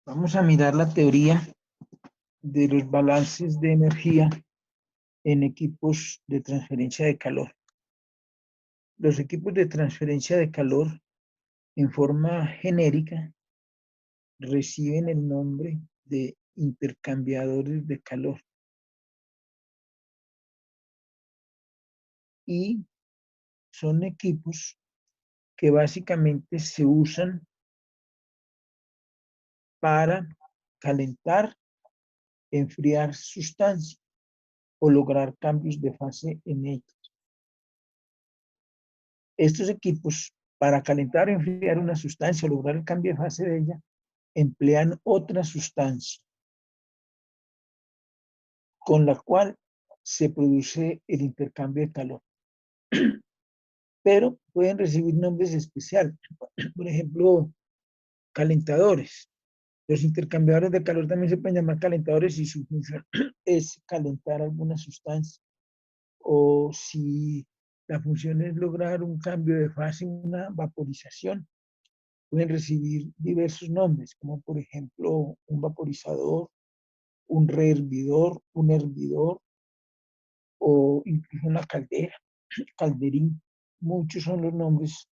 Vamos a mirar la teoría de los balances de energía en equipos de transferencia de calor. Los equipos de transferencia de calor, en forma genérica, reciben el nombre de intercambiadores de calor y son equipos que básicamente se usan para calentar, enfriar sustancias o lograr cambios de fase en ellas. Estos equipos, para calentar o enfriar una sustancia o lograr el cambio de fase de ella, emplean otra sustancia con la cual se produce el intercambio de calor. Pero pueden recibir nombres especiales. Por ejemplo, calentadores. Los intercambiadores de calor también se pueden llamar calentadores si su función es calentar alguna sustancia o si la función es lograr un cambio de fase, una vaporización. Pueden recibir diversos nombres, como por ejemplo un vaporizador, un rehervidor, un hervidor o incluso una caldera, calderín. Muchos son los nombres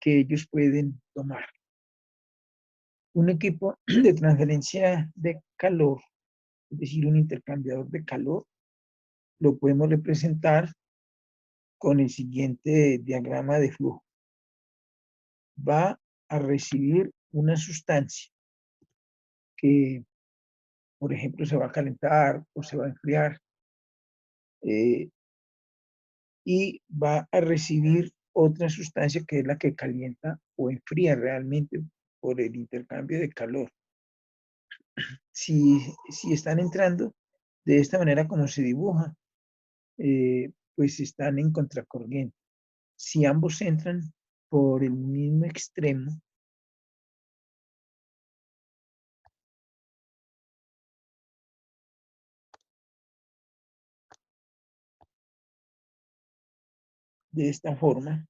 que ellos pueden tomar. Un equipo de transferencia de calor, es decir, un intercambiador de calor, lo podemos representar con el siguiente diagrama de flujo. Va a recibir una sustancia que, por ejemplo, se va a calentar o se va a enfriar y va a recibir otra sustancia que es la que calienta o enfría realmente por el intercambio de calor. Si están entrando de esta manera como se dibuja, pues están en contracorriente. Si ambos entran por el mismo extremo, de esta forma,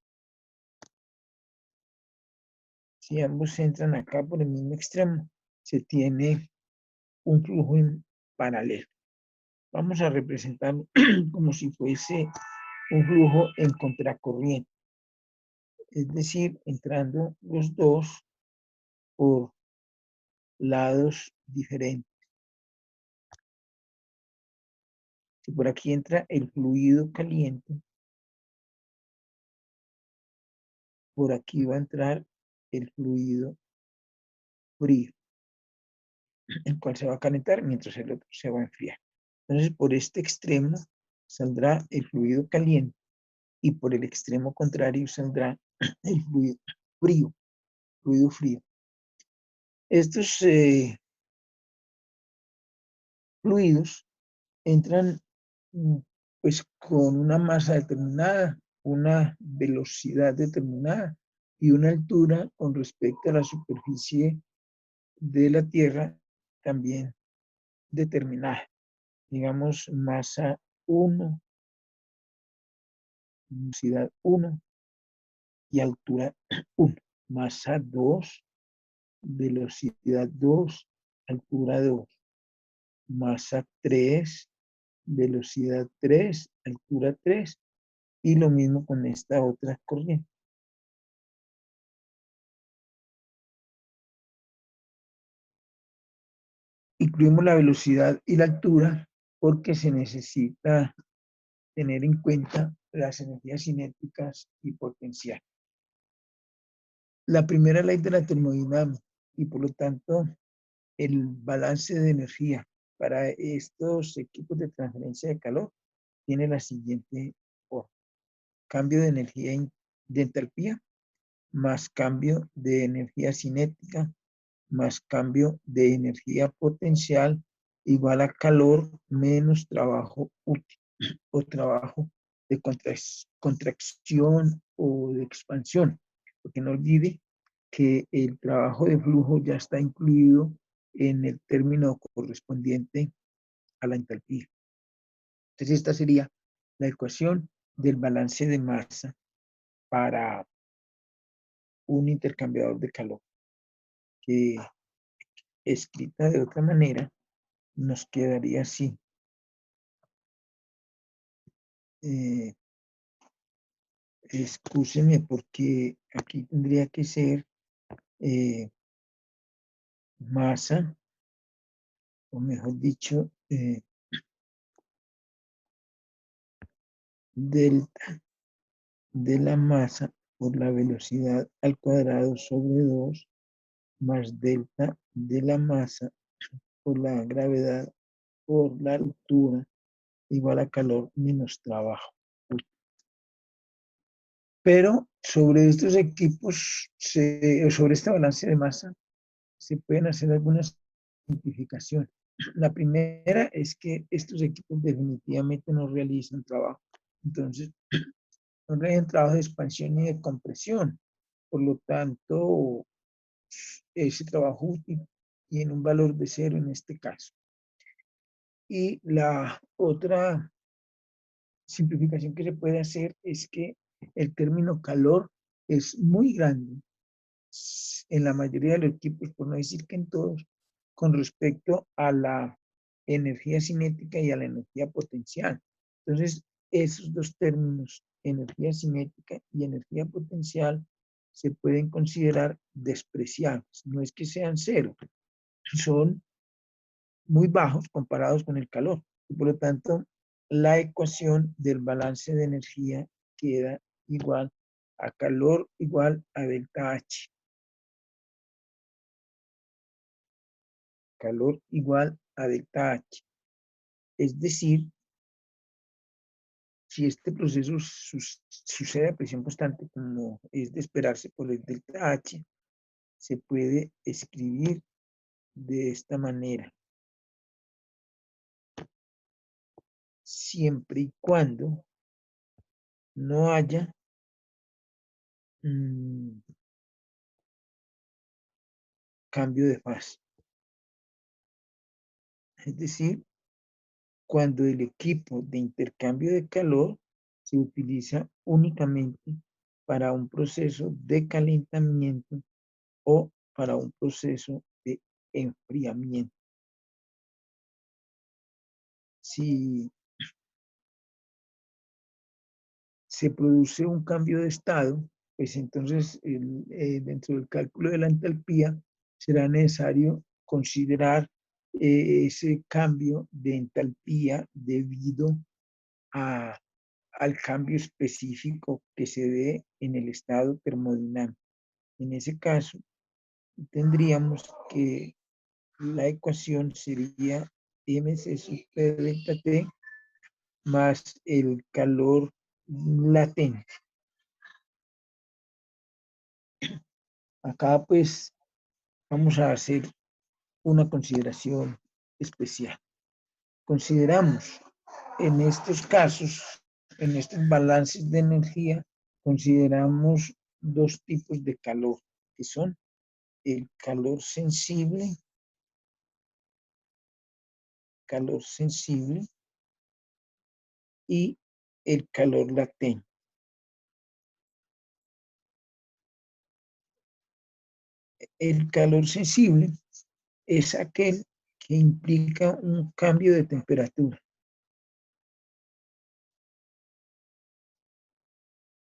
si ambos entran acá por el mismo extremo, se tiene un flujo en paralelo. Vamos a representarlo como si fuese un flujo en contracorriente, es decir, entrando los dos por lados diferentes. Si por aquí entra el fluido caliente, por aquí va a entrar el fluido frío, el cual se va a calentar mientras el otro se va a enfriar. Entonces, por este extremo saldrá el fluido caliente y por el extremo contrario saldrá el fluido frío. Estos fluidos entran pues con una masa determinada, una velocidad determinada y una altura con respecto a la superficie de la Tierra también determinada. Digamos, masa 1, velocidad 1 y altura 1. Masa 2, velocidad 2, altura 2. Masa 3, velocidad 3, altura 3. Y lo mismo con esta otra corriente. Incluimos la velocidad y la altura porque se necesita tener en cuenta las energías cinéticas y potenciales. La primera ley de la termodinámica y por lo tanto el balance de energía para estos equipos de transferencia de calor tiene la siguiente forma. Cambio de energía de entalpía más cambio de energía cinética más cambio de energía potencial igual a calor menos trabajo útil o trabajo de contracción o de expansión. Porque no olvide que el trabajo de flujo ya está incluido en el término correspondiente a la entalpía. Entonces esta sería la ecuación del balance de masa para un intercambiador de calor, que escrita de otra manera, nos quedaría así. Excúseme porque aquí tendría que ser masa, o mejor dicho, delta de la masa por la velocidad al cuadrado sobre 2 más delta de la masa por la gravedad por la altura igual a calor menos trabajo. Pero sobre estos equipos, sobre este balance de masa, se pueden hacer algunas simplificaciones. La primera es que estos equipos definitivamente no realizan trabajo. Entonces, no realizan trabajo de expansión y de compresión. Por lo tanto, ese trabajo útil tiene un valor de 0 en este caso. Y la otra simplificación que se puede hacer es que el término calor es muy grande en la mayoría de los equipos, por no decir que en todos, con respecto a la energía cinética y a la energía potencial. Entonces, esos dos términos, energía cinética y energía potencial, se pueden considerar despreciables. No es que sean cero, son muy bajos comparados con el calor. Y por lo tanto, la ecuación del balance de energía queda igual a calor igual a delta H. Calor igual a delta H. Es decir, si este proceso sucede a presión constante, como es de esperarse por el delta H, se puede escribir de esta manera. Siempre y cuando no haya cambio de fase. Es decir, cuando el equipo de intercambio de calor se utiliza únicamente para un proceso de calentamiento o para un proceso de enfriamiento. Si se produce un cambio de estado, pues entonces dentro del cálculo de la entalpía será necesario considerar ese cambio de entalpía debido al cambio específico que se dé en el estado termodinámico. En ese caso, tendríamos que la ecuación sería mc sub P delta T más el calor latente. Acá pues vamos a hacer una consideración especial. Consideramos en estos casos, en estos balances de energía, consideramos dos tipos de calor, que son el calor sensible y el calor latente. El calor sensible es aquel que implica un cambio de temperatura.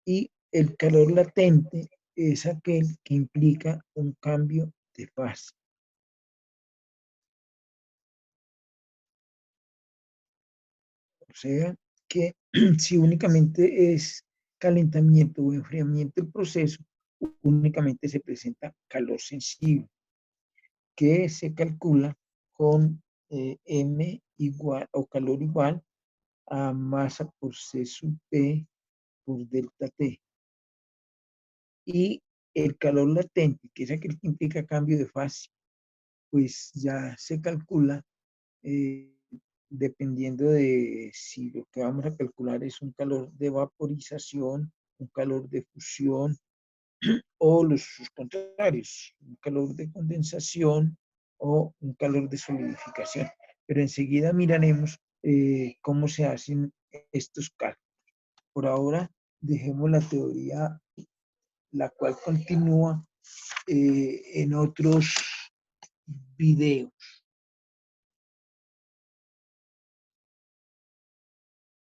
Y el calor latente es aquel que implica un cambio de fase. O sea que si únicamente es calentamiento o enfriamiento el proceso, únicamente se presenta calor sensible, que se calcula con M igual o calor igual a masa por C sub P por delta T. Y el calor latente, que es aquel que implica cambio de fase, pues ya se calcula dependiendo de si lo que vamos a calcular es un calor de vaporización, un calor de fusión o sus contrarios, un calor de condensación o un calor de solidificación. Pero enseguida miraremos cómo se hacen estos cálculos. Por ahora, dejemos la teoría, la cual continúa en otros videos.